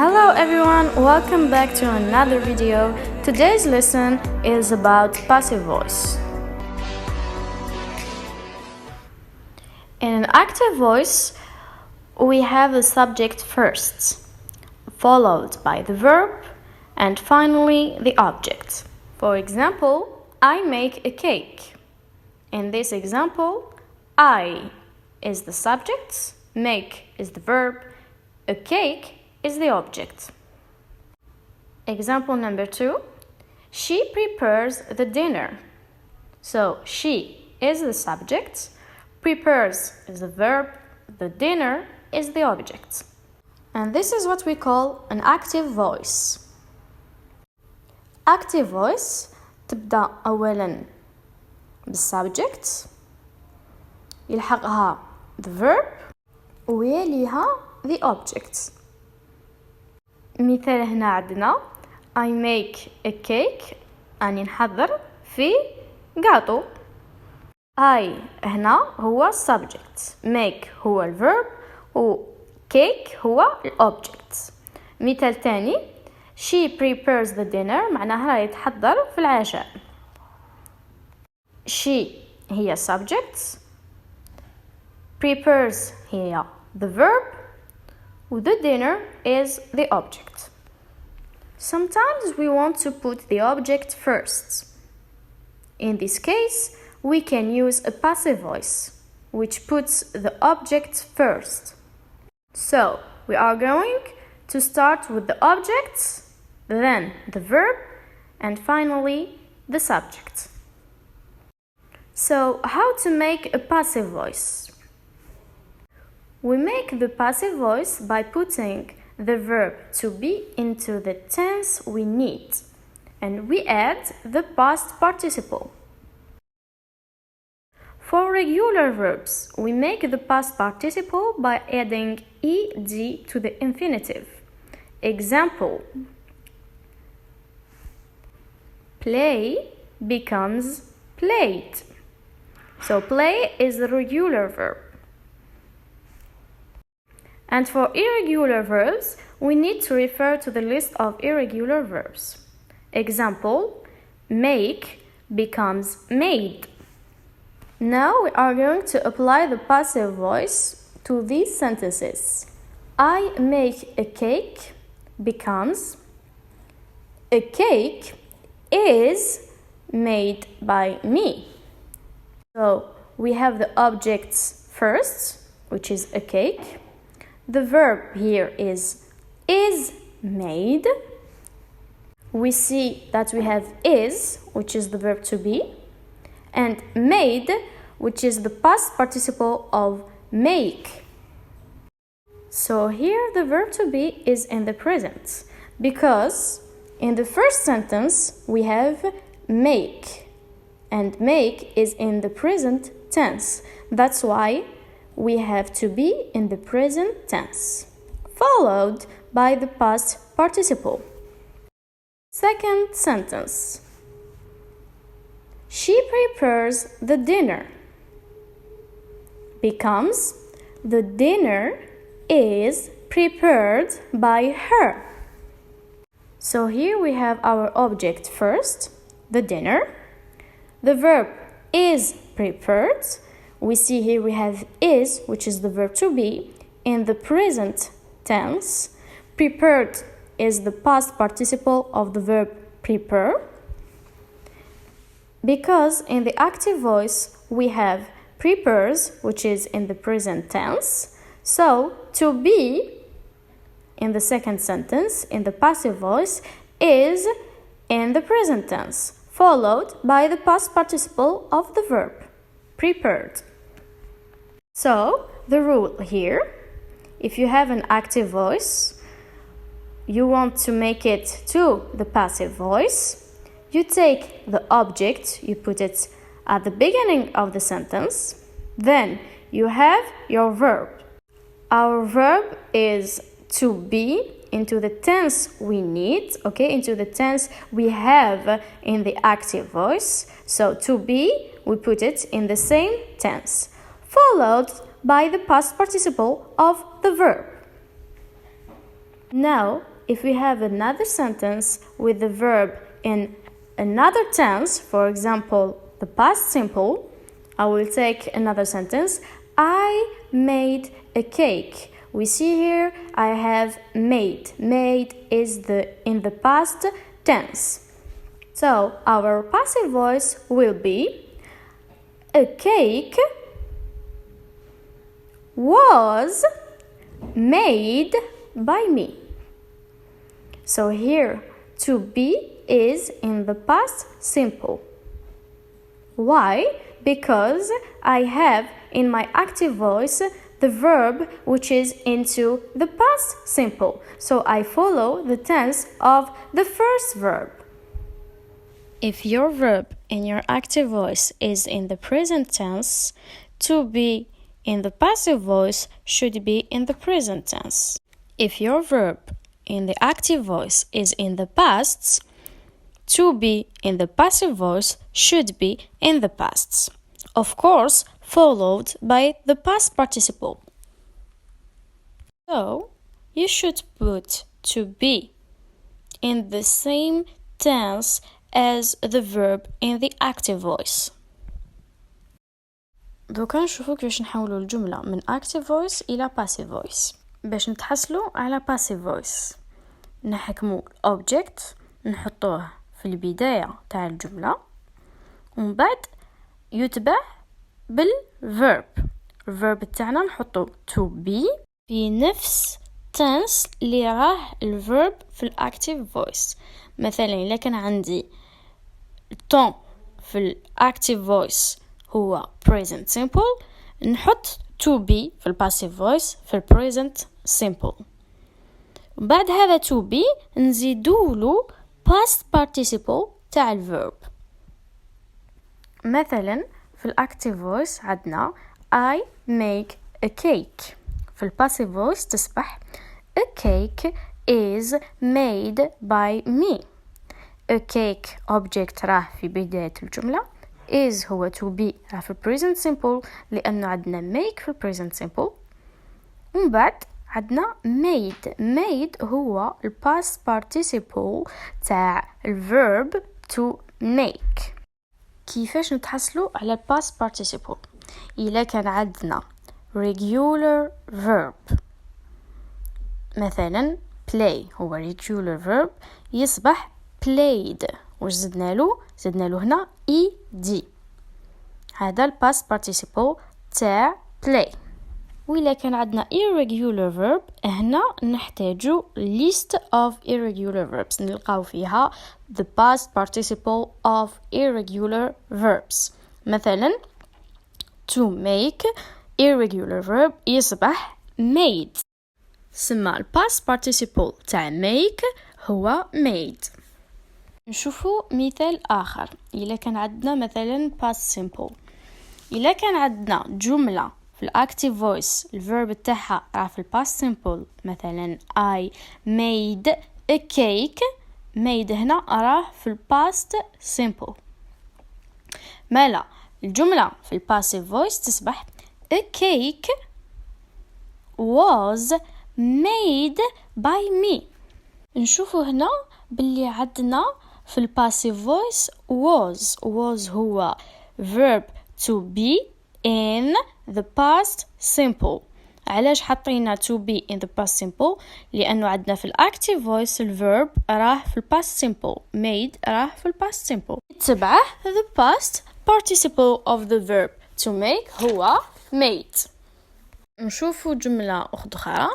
Hello everyone, welcome back to another video. Today's lesson is about passive voice. In an active voice, we have the subject first, followed by the verb, and finally the object. For example, I make a cake. In this example, I is the subject, make is the verb, a cake is the object. Example number 2, she prepares the dinner. So she is the subject, prepares is the verb, the dinner is the object. And this is what we call an active voice. Active voice تبدأ أولاً بالسبجect، يلحقها the verb ويليها the object. مثال هنا عندنا I make a cake، أني نحضر في قاطو. I هنا هو subject، make هو الverb و cake هو object. مثال تاني she prepares the dinner، معناها راهي تحضر في العشاء. she هي subject، prepares هي the verb the dinner is the object. Sometimes we want to put the object first. In this case, we can use a passive voice, which puts the object first. So, we are going to start with the object, then the verb, and finally the subject. So, how to make a passive voice? We make the passive voice by putting the verb to be into the tense we need, and we add the past participle. For regular verbs, we make the past participle by adding ed to the infinitive. Example: play becomes played. So play is the regular verb. And for irregular verbs, we need to refer to the list of irregular verbs. Example: make becomes made. Now we are going to apply the passive voice to these sentences. I make a cake becomes a cake is made by me. So we have the objects first, which is a cake. The verb here is made. We see that we have is, which is the verb to be, and made, which is the past participle of make. So here the verb to be is in the present, because in the first sentence we have make, and make is in the present tense. That's why we have to be in the present tense, followed by the past participle. Second sentence. She prepares the dinner becomes the dinner is prepared by her. So here we have our object first, the dinner. The verb is prepared. We see here we have is, which is the verb to be, in the present tense. Prepared is the past participle of the verb prepare. Because in the active voice we have prepares, which is in the present tense. So to be in the second sentence, in the passive voice, is in the present tense, followed by the past participle of the verb prepared. So, the rule here, if you have an active voice, you want to make it to the passive voice, you take the object, you put it at the beginning of the sentence, then you have your verb. Our verb is to be into the tense we need, okay, into the tense we have in the active voice. So to be, we put it in the same tense, followed by the past participle of the verb. Now, if we have another sentence with the verb in another tense, for example, the past simple, I will take another sentence. I made a cake. We see here I have made. Made is in the past tense. So our passive voice will be a cake was made by me. So here to be is in the past simple. Why? Because I have in my active voice the verb which is into the past simple. So I follow the tense of the first verb. If your verb in your active voice is in the present tense, to be in the passive voice should be in the present tense. If your verb in the active voice is in the past, to be in the passive voice should be in the past. Of course, followed by the past participle. So, you should put to be in the same tense as the verb in the active voice. دوكا نشوفو كيفاش نحولو الجملة من active voice إلى passive voice. باش نتحصلو على passive voice نحكمو object نحطوه في البداية تاع الجملة ومن بعد يتبع بالverb. الverb تاعنا نحطو to be في نفس tense اللي راه الverb في الactive voice. مثلا إذا كان عندي التون في الactive voice هو present simple نحط to be في passive voice في present simple. بعد هذا to be نزيدوله past participle تاع الverb. مثلا في active voice عندنا I make a cake. في passive voice تصبح a cake is made by me. A cake object راه في بداية الجملة. is هو to be راه في present simple لأنه عندنا make في present simple. ومن بعد عندنا made هو past participle تاع verb to make. كيفاش نتحصلوا على past participle؟ إذا كان عندنا regular verb مثلا play هو regular verb يصبح played. وش زدنا له هنا ed. هذا past participle تاع play. وإلا كان عندنا irregular verb هنا نحتاجو list of irregular verbs نلقاو فيها the past participle of irregular verbs. مثلا to make irregular verb يصبح made. سما past participle تاع make هو made. نشوفو مثال آخر. إذا كان عندنا مثلا past simple. إذا كان عندنا جملة في الactive voice الverb تاعها راه في past simple مثلا I made a cake. made هنا راه في past simple. مالا الجملة في passive voice تصبح a cake was made by me. نشوفو هنا باللي عندنا في passive voice was هو verb to be in the past simple. علاش حطينا to be in the past simple؟ لأنه عندنا في active voice الverb راه في past simple. made راه في past simple. تبعه the past participle of the verb to make هو made. نشوفوا جملة أخرى.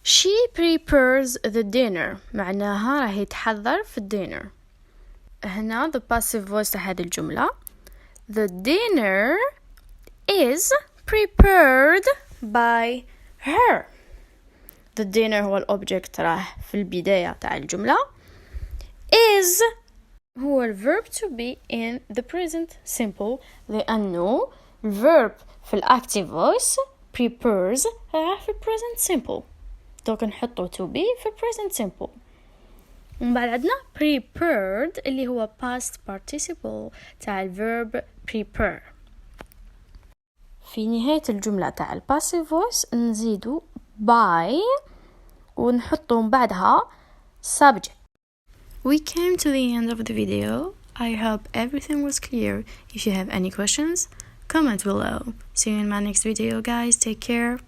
She prepares the dinner. معناها راهي تحضر في الدينر. هنا the passive voice هذه الجملة. The dinner is prepared by her. The dinner هو الأوبجكت راه في البداية تاع الجملة. Is هو الverb to be in the present simple لأنه الverb في active voice prepares راه في present simple. دوك نحطو to be في present simple. ومن بعد عندنا prepared اللي هو past participle تاع verb prepare. في نهاية الجملة تاع passive voice نزيدو by ونحطهم بعدها subject. We came to the end of the video. I hope everything was clear. If you have any questions, comment below. See you in my next video, guys. Take care.